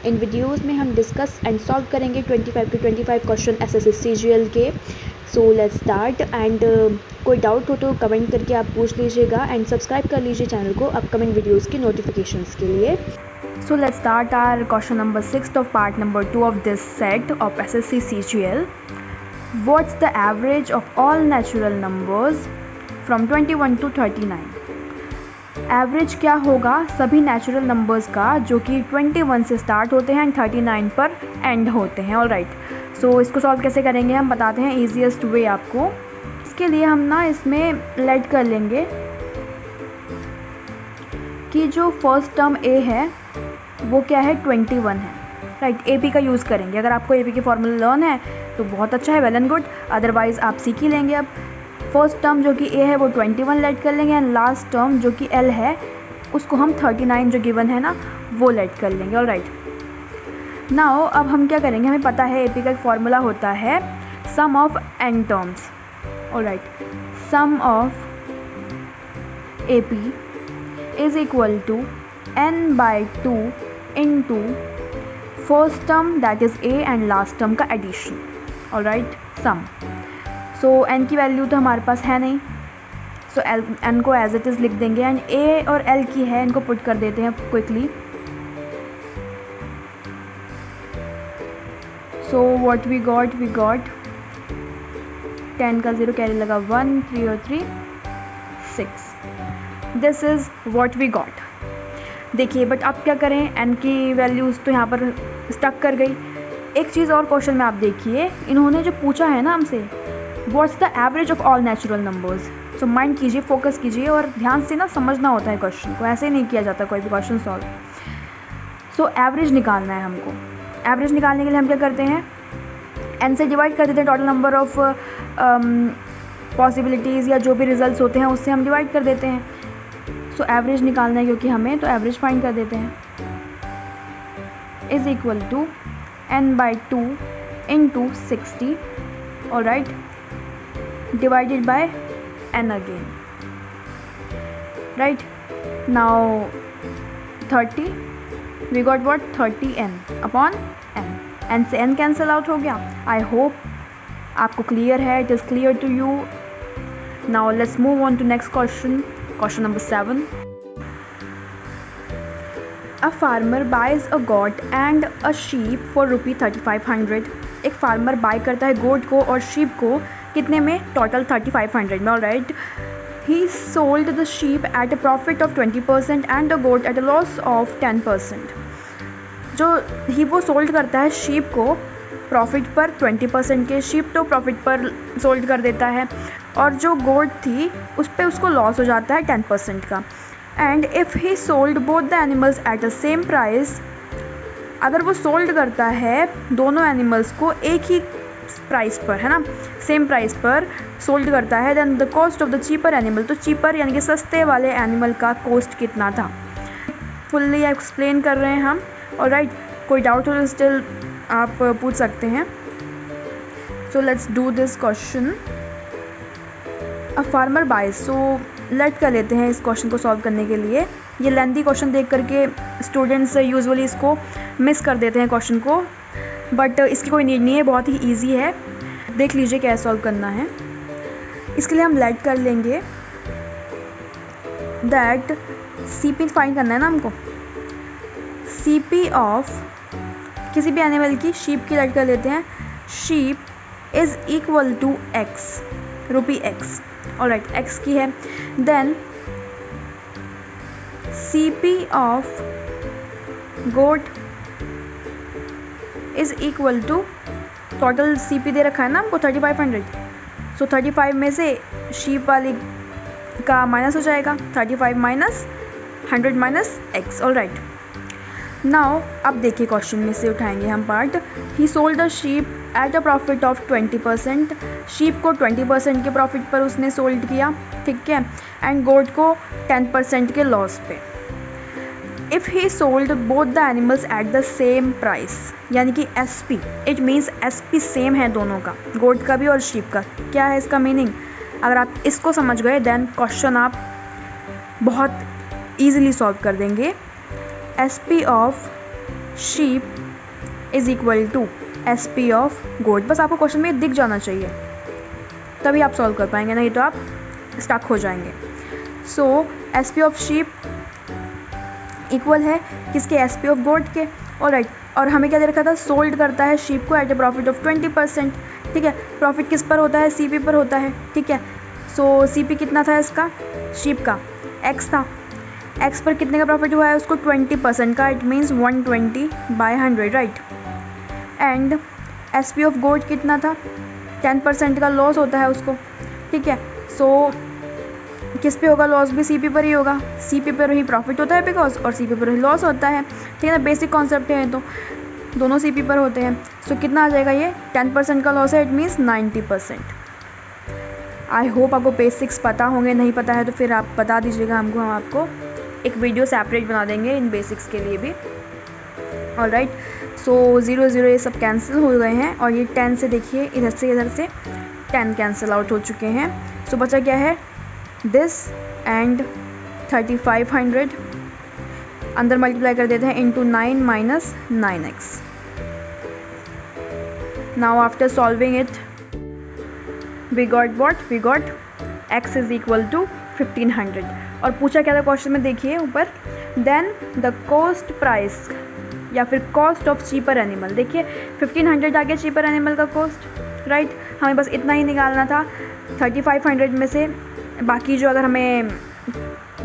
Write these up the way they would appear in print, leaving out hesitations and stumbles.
इन videos में हम discuss and solve करेंगे 25 to 25 क्वेश्चन एसएससी सीजीएल के। सो लेट्स स्टार्ट एंड कोई डाउट हो तो कमेंट करके आप पूछ लीजिएगा एंड सब्सक्राइब कर लीजिए चैनल को अपकमिंग वीडियोज़ की नोटिफिकेशंस के लिए। So let's start our question number 6 of part number 2 of this set of SSC CGL. What's the average of all natural numbers from 21 to 39? Average क्या होगा सभी natural numbers का जो कि 21 से स्टार्ट होते हैं एंड 39 पर एंड होते हैं। ऑलराइट, सो इसको सॉल्व कैसे करेंगे हम बताते हैं ईजीएस्ट वे आपको। इसके लिए हम ना इसमें लेट कर लेंगे कि जो फर्स्ट टर्म ए है वो क्या है 21 है। राइट, एपी का यूज़ करेंगे। अगर आपको एपी के फॉर्मूला लर्न है तो बहुत अच्छा है, वेल एंड गुड, अदरवाइज़ आप सीख ही लेंगे। अब फर्स्ट टर्म जो कि ए है वो 21 लेट कर लेंगे एंड लास्ट टर्म जो कि एल है उसको हम 39 जो गिवन है ना वो लेट कर लेंगे। ऑलराइट, नाउ अब हम क्या करेंगे, हमें पता है एपी का एक फॉर्मूला होता है sum of n terms. Alright, sum of AP is equal to n/2 into first term that is a and last term का addition. Alright, sum. So n की वैल्यू तो हमारे पास है नहीं, सो n को एज इट इज़ लिख देंगे एंड a और l की है, इनको पुट कर देते हैं quickly. So what we got 10 का 0 कैरी लगा 1, 3 और 3 6। This is what we got. देखिए बट अब क्या करें, n की वैल्यूज़ तो यहाँ पर स्टक कर गई। एक चीज़ और क्वेश्चन में आप देखिए, इन्होंने जो पूछा है ना हमसे what's the average of all natural numbers. So mind कीजिए, फोकस कीजिए और ध्यान से ना समझना होता है क्वेश्चन को, ऐसे नहीं किया जाता कोई भी क्वेश्चन सॉल्व। सो एवरेज निकालना है हमको। एवरेज निकालने के लिए हम क्या करते हैं, n से डिवाइड कर देते हैं, टोटल नंबर ऑफ पॉसिबिलिटीज़ या जो भी रिजल्ट्स होते हैं उससे हम डिवाइड कर देते हैं। सो एवरेज निकालना है क्योंकि हमें, तो एवरेज फाइंड कर देते हैं is equal to n/2 into 60। Alright, divided by n again. Right, now 30 we got what 30n upon n। n से n कैंसिल आउट हो गया। आई होप आपको क्लियर है, it is clear to you. Now let's move on to next question. Question number 7. A farmer buys a goat and a sheep for रुपये 3500। एक farmer bye करता है गोट को और शीप को कितने में, टोटल 3500 में। Alright, he sold the sheep at a profit of 20% and the goat at a loss of 10%। जो वो सोल्ड करता है शीप को प्रॉफिट पर 20% के, शीप तो प्रॉफिट पर सोल्ड कर देता है और जो गोट थी उस पर उसको लॉस हो जाता है 10% का। And if he sold both the animals at the same price, अगर वो सोल्ड करता है दोनों एनिमल्स को एक ही प्राइस पर, है ना, सेम प्राइस पर सोल्ड करता है, then the cost of the cheaper animal, तो चीपर यानी कि सस्ते वाले एनिमल का कॉस्ट कितना था, फुल्ली एक्सप्लेन कर रहे हैं हम। ऑलराइट, कोई डाउट हो तो स्टिल आप पूछ सकते हैं। So let's do this question. A farmer buys, so let कर लेते हैं इस क्वेश्चन को सॉल्व करने के लिए। ये लेंथी क्वेश्चन देख करके स्टूडेंट्स यूजुअली इसको मिस कर देते हैं क्वेश्चन को, बट इसकी कोई नीड नहीं है, बहुत ही इजी है। देख लीजिए क्या सॉल्व करना है। इसके लिए हम लेट कर लेंगे दैट CP फाइंड करना है ना हमको। CP ऑफ किसी भी एनिमल की, शीप की लेट कर लेते हैं। Sheep is equal to x, ₹x। Alright, x की है। Then CP of goat is equal to, total CP दे रखा है ना हमको 3500। सो 35 में से शीप वाली का माइनस हो जाएगा, 35 minus 100 minus x। Alright, now अब देखिए क्वेश्चन में से उठाएंगे हम part. He sold the sheep at a profit of 20%। Sheep को 20% के प्रॉफिट पर उसने सोल्ड किया, ठीक है, एंड गोट को 10% के लॉस पे। If he sold both the animals at the same price, यानी कि SP, it means SP same है दोनों का, गोट का भी और शीप का। क्या है इसका मीनिंग, अगर आप इसको समझ गए देन क्वेश्चन आप बहुत ईजिली सॉल्व कर देंगे। SP of sheep is equal to SP of goat. बस आपको क्वेश्चन में दिख जाना चाहिए, तभी आप सॉल्व कर पाएंगे, नहीं तो आप स्टक हो जाएंगे। सो SP ऑफ शीप इक्वल है किसके, SP ऑफ गोट के। ऑलराइट, और हमें क्या दे रखा था, सोल्ड करता है शीप को एट ए प्रॉफिट ऑफ 20%। ठीक है, प्रॉफिट किस पर होता है, CP पर होता है। ठीक है, सो CP कितना था इसका, शीप का X था। X पर कितने का प्रॉफिट हुआ है उसको, 20% का, it means 120/100, right. And SP of goat कितना था, 10% का लॉस होता है उसको। ठीक है, सो किस पे होगा लॉस भी, CP पर ही होगा। CP पर ही प्रॉफिट होता है बिकॉज, और CP पर ही लॉस होता है। ठीक है ना, बेसिक कॉन्सेप्ट है, तो दोनों CP पर होते हैं। सो कितना आ जाएगा ये, 10% का लॉस है, इट मीन्स 90%। आई होप आपको बेसिक्स पता होंगे, नहीं पता है तो फिर आप बता दीजिएगा हमको, हम आपको एक वीडियो सेपरेट बना देंगे इन बेसिक्स के लिए भी। ऑलराइट, सो 0 0 ये सब कैंसिल हो गए हैं, और ये 10 से देखिए इधर से 10 कैंसिल आउट हो चुके हैं। सो बचा क्या है, दिस एंड 3500 अंदर मल्टीप्लाई कर देते हैं into 9 minus 9x। Now after solving it we got what, we got x is equal to 1500। और पूछा क्या था क्वेश्चन में, देखिए ऊपर, देन द कॉस्ट प्राइस या फिर कॉस्ट ऑफ चीपर एनिमल। देखिए 1500 आ गया चीपर एनिमल का कॉस्ट, राइट। हमें बस इतना ही निकालना था 3500 में से। बाकी जो अगर हमें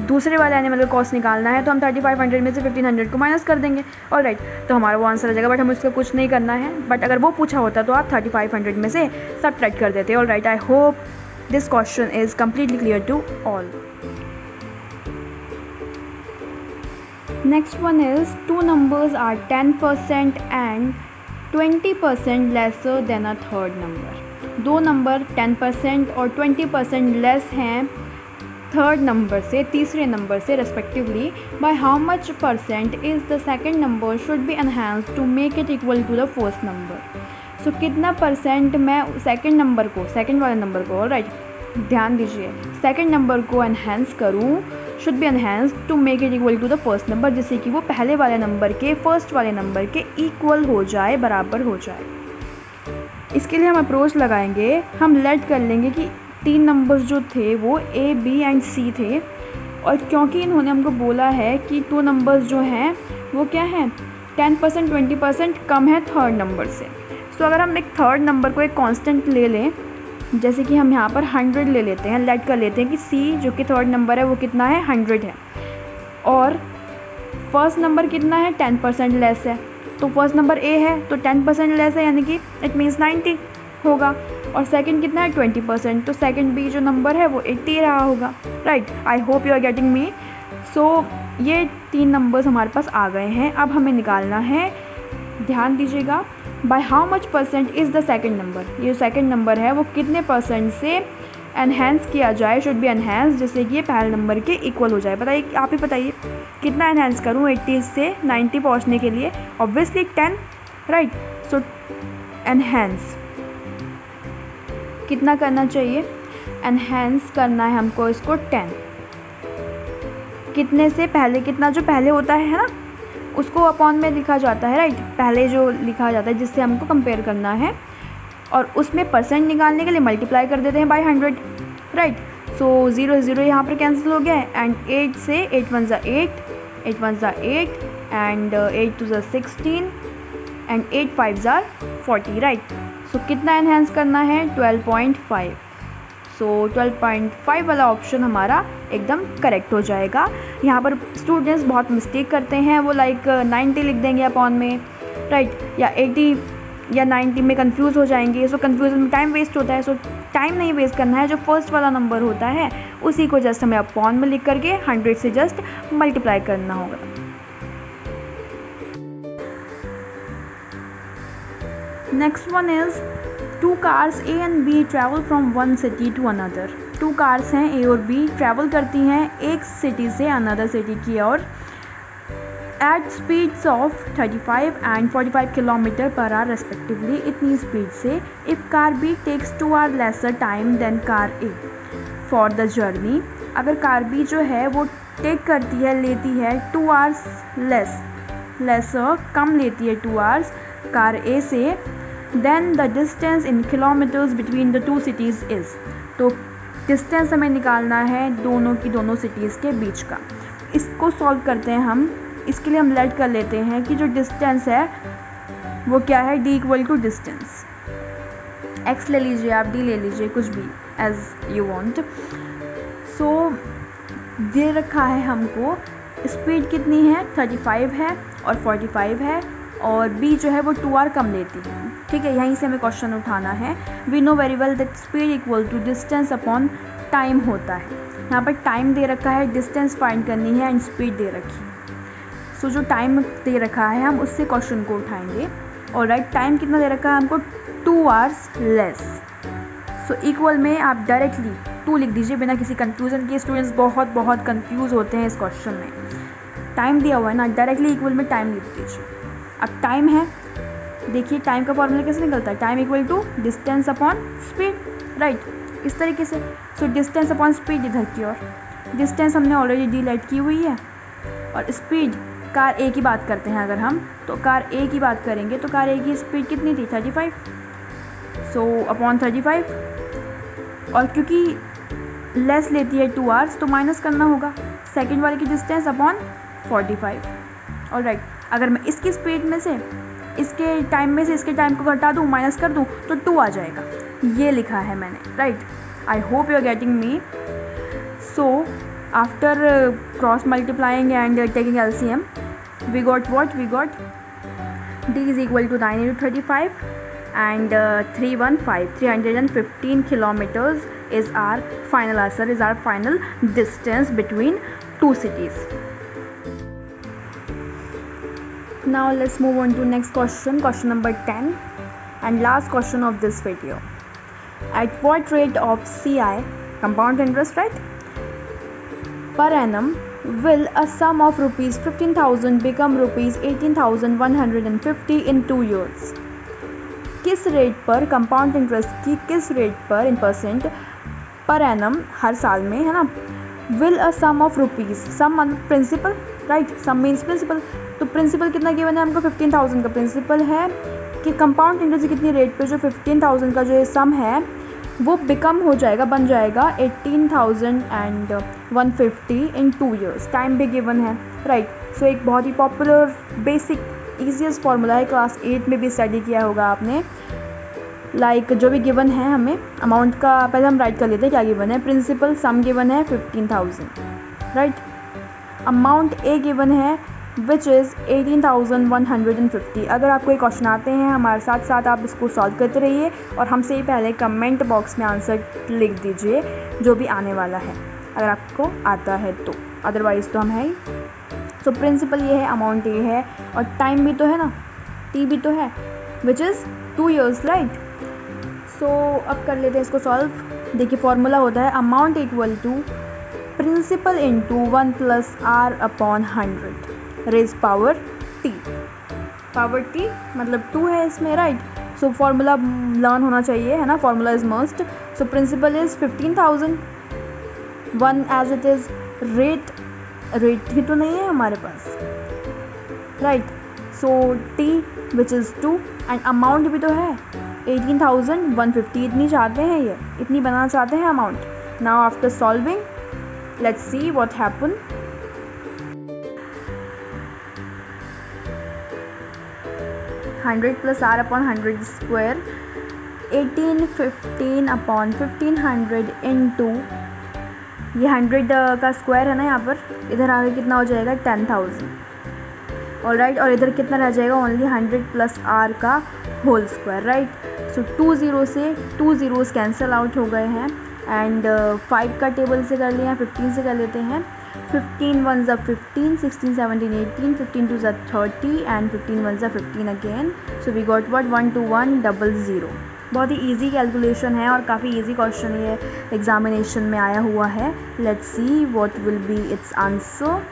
दूसरे वाले एनिमल का कॉस्ट निकालना है तो हम 3500 में से 1500 को माइनस कर देंगे। ऑलराइट, तो हमारा वो आंसर आ जाएगा, बट हमें उसका कुछ नहीं करना है। बट अगर वो पूछा होता तो आप 3500 में से सबट्रैक्ट कर देते। Alright, I hope this question is completely clear to all. Next one is, two numbers are 10% and 20% lesser than a third number. दो नंबर 10% और 20% लेस हैं थर्ड नंबर से, तीसरे नंबर से respectively. By how much percent is the second number should be enhanced to make it equal to the first number. So कितना percent मैं second number को, second वाले नंबर को, ऑलराइट ध्यान दीजिए, सेकंड नंबर को एनहांस करूँ, should be enhanced to make it equal to the first number, जिससे कि वो पहले वाले नंबर के फर्स्ट वाले नंबर के इक्वल हो जाए, बराबर हो जाए। इसके लिए हम अप्रोच लगाएंगे, हम लेट कर लेंगे कि 3 नंबर्स जो थे वो A, B एंड C थे, और क्योंकि इन्होंने हमको बोला है कि 2 नंबर्स जो हैं वो क्या हैं, 10% 20% कम है थर्ड नंबर से। सो अगर हम एक थर्ड नंबर को एक कांस्टेंट ले लें, जैसे कि हम यहाँ पर 100 ले लेते हैं, लेट कर लेते हैं कि C जो कि थर्ड नंबर है वो कितना है, 100 है, और फर्स्ट नंबर कितना है, 10% लेस है। तो फर्स्ट नंबर A है तो 10% लेस है, यानी कि इट मीन्स 90 होगा, और सेकंड कितना है, 20%, तो सेकंड B जो नंबर है वो 80 रहा होगा, right. I hope you are getting me. So ये 3 नंबर्स हमारे पास आ गए हैं। अब हमें निकालना है, ध्यान दीजिएगा, bye how much percent is the second number. ये सेकंड नंबर है वो कितने परसेंट से एनहेंस किया जाए, शुड बी एनहेंस, जिससे कि ये पहले नंबर के इक्वल हो जाए। बताइए, आप ही बताइए कितना एनहेंस करूँ 80 से 90 पहुँचने के लिए, ऑब्वियसली 10, राइट। सो एनहेंस कितना करना चाहिए, एनहेंस करना है हमको इसको 10, कितने से, पहले कितना, जो पहले होता है ना उसको अपॉन में लिखा जाता है, राइट। पहले जो लिखा जाता है जिससे हमको कंपेयर करना है, और उसमें परसेंट निकालने के लिए मल्टीप्लाई कर देते हैं बाय 100, राइट। सो 0 0 यहाँ पर कैंसिल हो गया है, एंड 8 से 8 1 ज़ा 8, 8 1 ज़ा 8, एंड 8 2 ज़ा 16, एंड 8 5 ज़ा 40, राइट। सो कितना एनहेंस करना है, 12.5। सो 12.5 वाला ऑप्शन हमारा एकदम करेक्ट हो जाएगा। यहाँ पर स्टूडेंट्स बहुत मिस्टेक करते हैं, वो लाइक 90 लिख देंगे अपॉन में, राइट, या 80 या 90 में कंफ्यूज हो जाएंगे। सो कंफ्यूजन में टाइम वेस्ट होता है। सो टाइम नहीं वेस्ट करना है, जो फर्स्ट वाला नंबर होता है उसी को जस्ट हमें अपॉन में लिख करके 100 से जस्ट मल्टीप्लाई करना होगा। Next one is, 2 cars A and B travel from one city to another. 2 cars हैं A और B, travel करती हैं एक city से another city की ओर at speeds of 35 and 45 km per hour respectively. इतनी स्पीड से if car B takes 2 hours lesser time than car A for the journey. अगर कार B जो है वो टेक करती है, लेती है 2 hours less लेसर कम लेती है 2 आवर्स कार ए से, then the distance in kilometers between the 2 cities is. तो डिस्टेंस हमें निकालना है दोनों सिटीज़ के बीच का। इसको सॉल्व करते हैं हम। इसके लिए हम लेट कर लेते हैं कि जो डिस्टेंस है वो क्या है, d equal to distance. x ले लीजिए आप, d ले लीजिए, कुछ भी एज यू वांट। सो दे रखा है हमको स्पीड कितनी है, 35 है और 45 है, और b जो है वो 2 आवर कम लेती है। ठीक है, यहीं से हमें क्वेश्चन उठाना है। We know very well that speed equal to distance upon time होता है। यहाँ पर टाइम दे रखा है, डिस्टेंस फाइंड करनी है एंड स्पीड दे रखी है। सो जो टाइम दे रखा है हम उससे क्वेश्चन को उठाएंगे। और राइट, टाइम कितना दे रखा है हमको, 2 आवर्स लेस। सो इक्वल में आप डायरेक्टली 2 लिख दीजिए बिना किसी कंफ्यूजन के। स्टूडेंट्स बहुत कंफ्यूज होते हैं इस क्वेश्चन में। टाइम दिया हुआ है ना, डायरेक्टली इक्वल में टाइम लिख दीजिए। अब टाइम है, देखिए टाइम का फॉर्मूला कैसे निकलता है, time equal to distance upon speed, right, इस तरीके से। सो डिस्टेंस अपॉन स्पीड इधर की ओर, डिस्टेंस हमने ऑलरेडी डी लाइट की हुई है, और स्पीड कार ए की बात करते हैं अगर हम, तो कार ए की बात करेंगे तो कार ए की स्पीड कितनी थी, 35। सो अपॉन 35, और क्योंकि लेस लेती है 2 आवर्स तो माइनस करना होगा सेकंड वाले की डिस्टेंस अपॉन 45। और राइट, अगर मैं इसकी स्पीड में से इसके टाइम में से इसके टाइम को घटा दूँ, माइनस कर दूँ तो 2 आ जाएगा। ये लिखा है मैंने, right. I hope you are getting me. So after cross multiplying and taking LCM, we got what? We got d is equal to 9 into 35 and 315 kilometers is our final answer, is our final distance between 2 cities. Now let's move on to next question, question number 10 and last question of this video. At what rate of CI, compound interest, right, per annum will a sum of rupees 15,000 become rupees 18,150 in 2 years? किस rate पर compound interest की, किस rate पर इन percent per annum हर साल में, है ना, will a sum of rupees, sum मतलब principal, right, sum means principal. तो प्रिंसिपल कितना गिवन है हमको, 15,000 का प्रिंसिपल है कि कंपाउंड इंटरेस्ट कितनी रेट पे जो 15,000 का जो ये सम है वो बिकम हो जाएगा, बन जाएगा 18,150 इन 2 years। टाइम भी गिवन है, राइट। सो एक बहुत ही पॉपुलर बेसिक ईजीएस्ट फार्मूला है, क्लास 8 में भी स्टडी किया होगा आपने। लाइक जो भी गिवन है हमें अमाउंट का, पहले हम राइट कर लेते हैं क्या गिवन है। प्रिंसिपल सम गिवन है 15,000, राइट। अमाउंट ए गिवन है विच इज़ 18,150। अगर आपको ये क्वेश्चन आते हैं हमारे साथ साथ आप इसको सॉल्व करते रहिए और हमसे ही पहले कमेंट बॉक्स में आंसर लिख दीजिए जो भी आने वाला है, अगर आपको आता है तो, अदरवाइज़ तो हम है ही। सो प्रिंसिपल ये है, अमाउंट ये है, और टाइम भी तो है ना, टी भी तो है, विच इज़ 2 years, राइट। सो अब कर लेते हैं इसको सॉल्व। देखिए फॉर्मूला होता है amount equal to principal into 1 + r upon 100 raise power t। Power t मतलब 2 है इसमें, राइट। सो फॉर्मूला लर्न होना चाहिए, है ना, formula is must. So principal is 15,000, 1 as it is, rate ही तो नहीं है हमारे पास, right. So t which is 2 and amount भी तो है 18,150। इतनी चाहते हैं, ये इतनी बनाना चाहते हैं amount. Now after solving let's see what happen. Hundred plus r upon 100 square, 1815 upon 1500 into, ये 100 का स्क्वायर है ना यहाँ पर, इधर आगे कितना हो जाएगा 10,000, और राइट, और इधर कितना रह जाएगा ओनली 100 प्लस r का होल स्क्वायर, राइट। सो 2 0 से 2 zeros कैंसिल आउट हो गए हैं एंड 5 का टेबल से कर लिया, 15 से कर लेते हैं। 15 1 ज़ा 15, 16 17 18, 15 2 ज़ा 30 एंड 15 1 ज़ा 15 again. So we got what 12100। बहुत ही इजी कैलकुलेशन है और काफ़ी इजी क्वेश्चन ये एग्जामिनेशन में आया हुआ है। Let's see what will be its answer.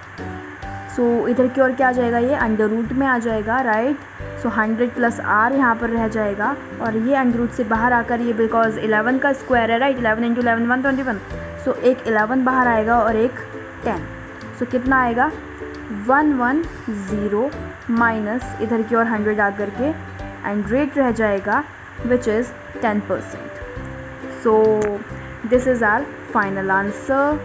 So इधर की ओर क्या आ जाएगा, ये अंडर रूट में आ जाएगा, राइट। सो 100 प्लस r यहाँ पर रह जाएगा, और ये अंडर रूट से बाहर आकर ये बिकॉज 11 का स्क्वायर है, राइट, 11 इंटू 11 121। सो एक 11 बाहर आएगा और एक 10। सो कितना आएगा 1100 माइनस इधर की ओर 100 आ करके एंड रेट रह जाएगा which is 10%. So this is our final answer.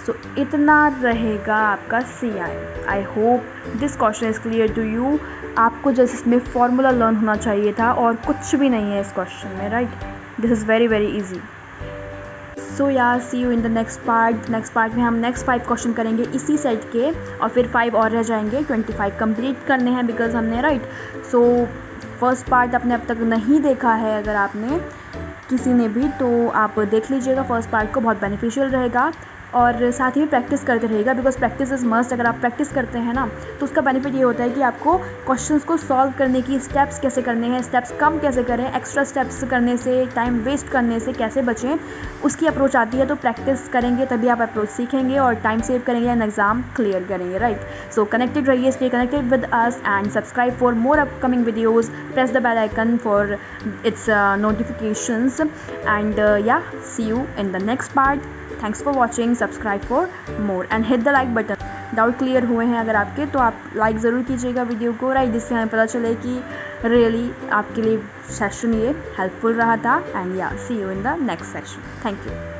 So इतना रहेगा आपका CI. I hope this question is clear to you. आपको जैसे इसमें फॉर्मूला लर्न होना चाहिए था और कुछ भी नहीं है इस क्वेश्चन में, right. This is very very easy. So यार see you in the next part. Next part में हम नेक्स्ट 5 क्वेश्चन करेंगे इसी सेट के और फिर 5 और रह जाएंगे. 25 कंप्लीट करने हैं बिकॉज हमने, राइट. सो फर्स्ट पार्ट आपने अब तक नहीं देखा है अगर आपने किसी ने भी, तो आप देख लीजिएगा फर्स्ट पार्ट को. बहुत बेनिफिशियल रहेगा और साथ ही प्रैक्टिस करते रहेगा बिकॉज प्रैक्टिस इज़ मस्ट. अगर आप प्रैक्टिस करते हैं ना तो उसका बेनिफिट ये होता है कि आपको क्वेश्चंस को सॉल्व करने की स्टेप्स कैसे करने हैं, स्टेप्स कम कैसे करें, एक्स्ट्रा स्टेप्स करने से, टाइम वेस्ट करने से कैसे बचें, उसकी अप्रोच आती है. तो प्रैक्टिस करेंगे तभी आप अप्रोच सीखेंगे और टाइम सेव करेंगे एंड एग्जाम क्लियर करेंगे, राइट. सो कनेक्टेड रहिए, stay connected with us and subscribe for more upcoming videos. Press the bell icon for its notifications and yeah, see you in the next part. Thanks for watching. Subscribe for more and hit the like button. Doubt clear हुए हैं अगर आपके तो आप like ज़रूर कीजिएगा video को, right. जिससे हमें पता चले कि रियली आपके लिए सेशन ये हेल्पफुल रहा था. And yeah see you in the next session. Thank you.